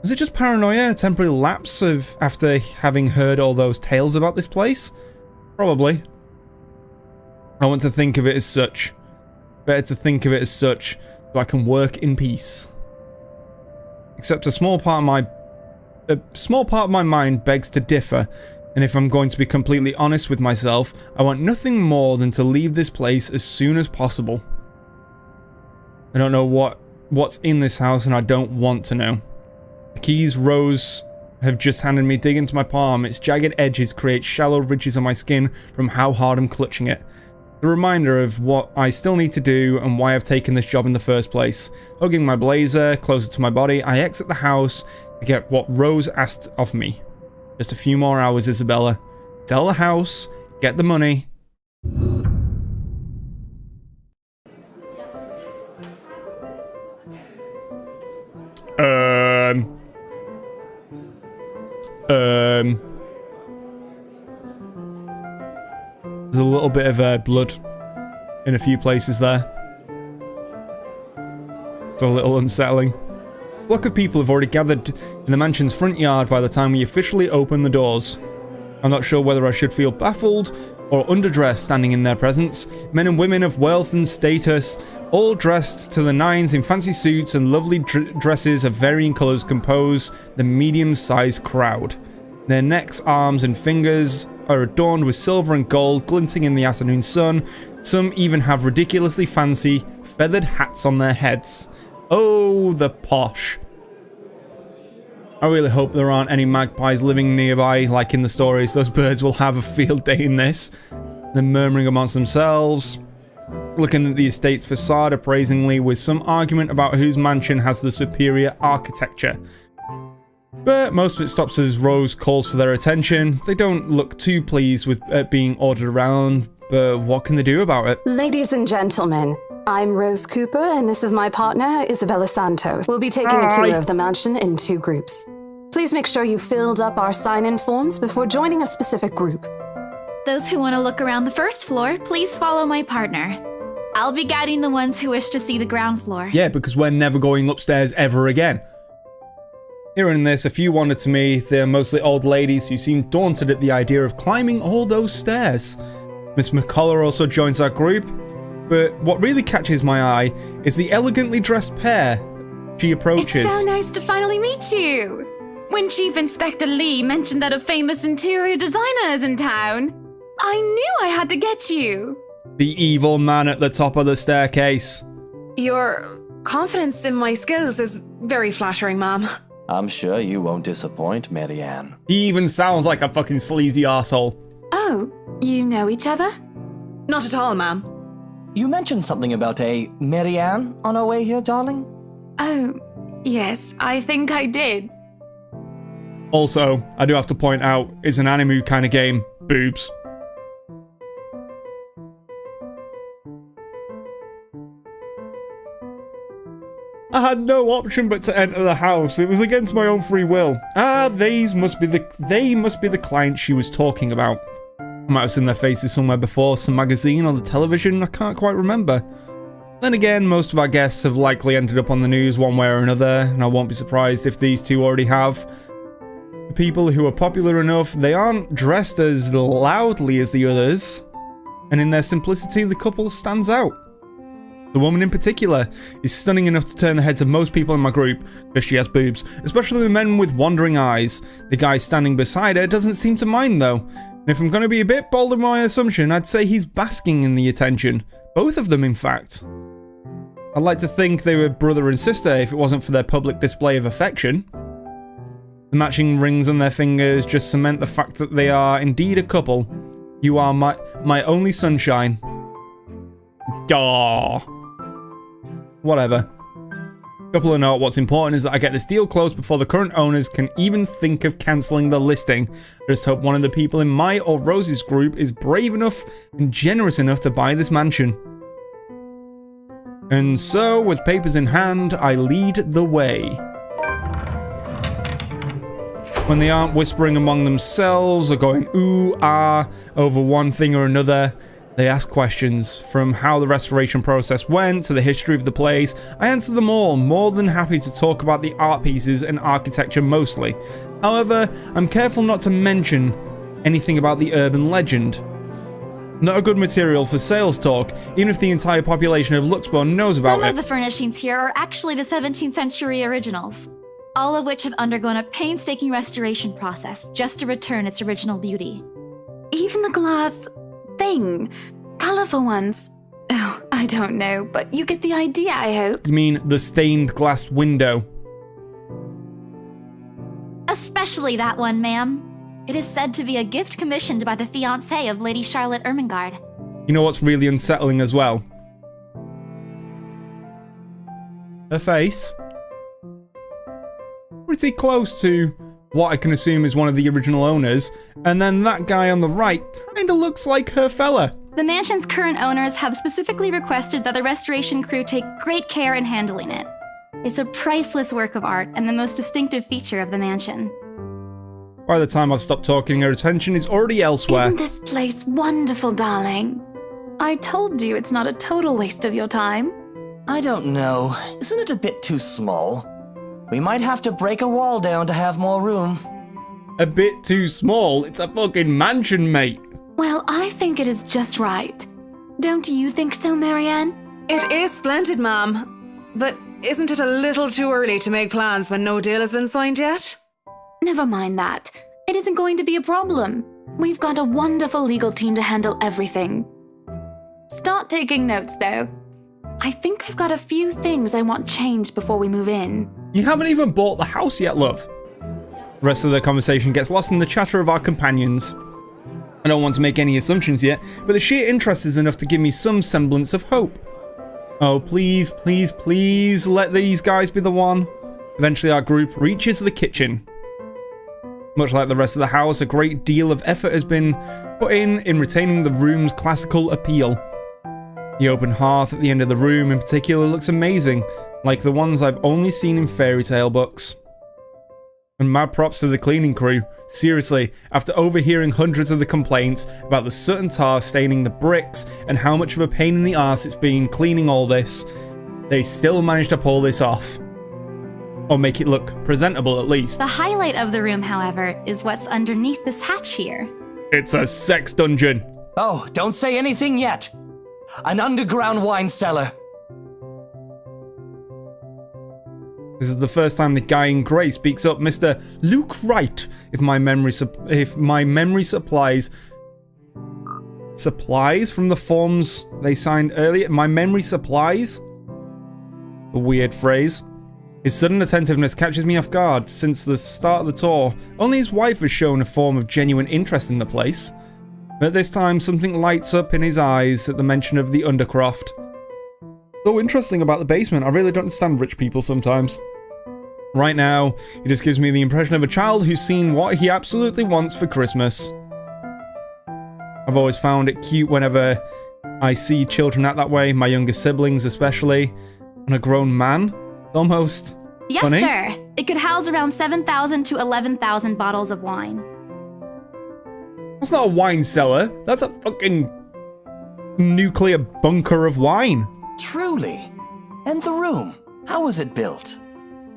Was it just paranoia, a temporary lapse of after having heard all those tales about this place? Probably. I want to think of it as such. Better to think of it as such, so I can work in peace. Except a small part of my mind begs to differ, and if I'm going to be completely honest with myself, I want nothing more than to leave this place as soon as possible. I don't know what's in this house, and I don't want to know. The keys Rose have just handed me dig into my palm. Its jagged edges create shallow ridges on my skin from how hard I'm clutching it. The reminder of what I still need to do and why I've taken this job in the first place. Hugging my blazer closer to my body, I exit the house to get what Rose asked of me. Just a few more hours, Isabella. Sell the house, get the money. There's a little bit of blood in a few places there. It's a little unsettling. A flock of people have already gathered in the mansion's front yard by the time we officially open the doors. I'm not sure whether I should feel baffled or underdressed standing in their presence. Men and women of wealth and status, all dressed to the nines in fancy suits and lovely dresses of varying colours, compose the medium-sized crowd. Their necks, arms, and fingers are adorned with silver and gold glinting in the afternoon sun. Some even have ridiculously fancy feathered hats on their heads. Oh, the posh. I really hope there aren't any magpies living nearby like in the stories. Those birds will have a field day in this. They're murmuring amongst themselves, looking at the estate's facade appraisingly with some argument about whose mansion has the superior architecture. But most of it stops as Rose calls for their attention. They don't look too pleased with being ordered around, but what can they do about it? Ladies and gentlemen, I'm Rose Cooper, and this is my partner, Isabella Santos. We'll be taking a tour of the mansion in 2 groups. Please make sure you filled up our sign-in forms before joining a specific group. Those who want to look around the first floor, please follow my partner. I'll be guiding the ones who wish to see the ground floor. Yeah, because we're never going upstairs ever again. Hearing this, a few wonder to me. They're mostly old ladies who seem daunted at the idea of climbing all those stairs. Miss McCullough also joins our group, but what really catches my eye is the elegantly dressed pair she approaches. It's so nice to finally meet you. When Chief Inspector Lee mentioned that a famous interior designer is in town, I knew I had to get you. The evil man at the top of the staircase. Your confidence in my skills is very flattering, ma'am. I'm sure you won't disappoint, Marianne. He even sounds like a fucking sleazy arsehole. Oh, you know each other? Not at all, ma'am. You mentioned something about a Marianne on our way here, darling? Oh, yes, I think I did. Also, I do have to point out, it's an anime kind of game. Boobs. I had no option but to enter the house. It was against my own free will. They must be the clients she was talking about. I might have seen their faces somewhere before, some magazine or the television, I can't quite remember. Then again, most of our guests have likely ended up on the news one way or another, and I won't be surprised if these two already have. The people who are popular enough, they aren't dressed as loudly as the others. and in their simplicity, the couple stands out. The woman in particular is stunning enough to turn the heads of most people in my group because she has boobs, especially the men with wandering eyes. The guy standing beside her doesn't seem to mind though, and if I'm going to be a bit bold in my assumption, I'd say he's basking in the attention. Both of them, in fact. I'd like to think they were brother and sister if it wasn't for their public display of affection. The matching rings on their fingers just cement the fact that they are indeed a couple. You are my only sunshine. Daw. Whatever. Couple of note, what's important is that I get this deal closed before the current owners can even think of cancelling the listing. I just hope one of the people in my or Rose's group is brave enough and generous enough to buy this mansion. And so, with papers in hand, I lead the way. When they aren't whispering among themselves or going ooh, ah over one thing or another, they ask questions. From how the restoration process went to the history of the place, I answer them all, more than happy to talk about the art pieces and architecture mostly. However, I'm careful not to mention anything about the urban legend. Not a good material for sales talk, even if the entire population of Luxbourne knows about it. Some of the furnishings here are actually the 17th century originals, all of which have undergone a painstaking restoration process just to return its original beauty. Even the glass thing. Colorful ones. Oh, I don't know, but you get the idea, I hope. You mean the stained glass window? Especially that one, ma'am. It is said to be a gift commissioned by the fiancé of Lady Charlotte Ermengarde. You know what's really unsettling as well? Her face. Pretty close to what I can assume is one of the original owners, and then that guy on the right kinda looks like her fella. The mansion's current owners have specifically requested that the restoration crew take great care in handling it. It's a priceless work of art and the most distinctive feature of the mansion. By the time I've stopped talking, her attention is already elsewhere. Isn't this place wonderful, darling? I told you it's not a total waste of your time. I don't know. Isn't it a bit too small? We might have to break a wall down to have more room. A bit too small? It's a fucking mansion, mate. Well, I think it is just right. Don't you think so, Marianne? It is splendid, ma'am. But isn't it a little too early to make plans when no deal has been signed yet? Never mind that. It isn't going to be a problem. We've got a wonderful legal team to handle everything. Start taking notes, though. I think I've got a few things I want changed before we move in. You haven't even bought the house yet, love. The rest of the conversation gets lost in the chatter of our companions. I don't want to make any assumptions yet, but the sheer interest is enough to give me some semblance of hope. Oh, please, please, please let these guys be the one. Eventually our group reaches the kitchen. Much like the rest of the house, a great deal of effort has been put in retaining the room's classical appeal. The open hearth at the end of the room in particular looks amazing, like the ones I've only seen in fairy tale books. And mad props to the cleaning crew. Seriously, after overhearing hundreds of the complaints about the soot and tar staining the bricks and how much of a pain in the arse it's been cleaning all this, they still managed to pull this off. Or make it look presentable at least. The highlight of the room, however, is what's underneath this hatch here. It's a sex dungeon. Oh, don't say anything yet. An underground wine cellar. This is the first time the guy in grey speaks up, Mr. Luke Wright, if my memory supplies from the forms they signed earlier. My memory supplies? A weird phrase. His sudden attentiveness catches me off guard. Since the start of the tour, only his wife has shown a form of genuine interest in the place. But this time, something lights up in his eyes at the mention of the Undercroft. So interesting about the basement, I really don't understand rich people sometimes. Right now, it just gives me the impression of a child who's seen what he absolutely wants for Christmas. I've always found it cute whenever I see children act that way, my younger siblings especially, and a grown man. Almost yes, funny. Sir. It could house around 7,000 to 11,000 bottles of wine. That's not a wine cellar. That's a fucking nuclear bunker of wine. Truly. And the room, how was it built?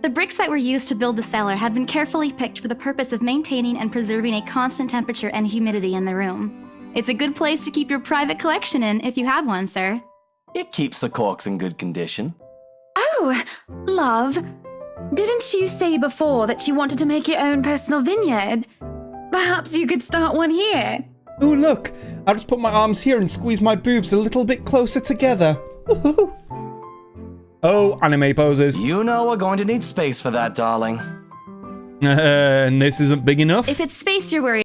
The bricks that were used to build the cellar have been carefully picked for the purpose of maintaining and preserving a constant temperature and humidity in the room. It's a good place to keep your private collection in if you have one, sir. It keeps the corks in good condition. Oh, love. Didn't you say before that you wanted to make your own personal vineyard? Perhaps you could start one here. Ooh, look! I'll just put my arms here and squeeze my boobs a little bit closer together. Woohoo! Oh, anime poses. You know we're going to need space for that, darling. And this isn't big enough? If it's space you're worried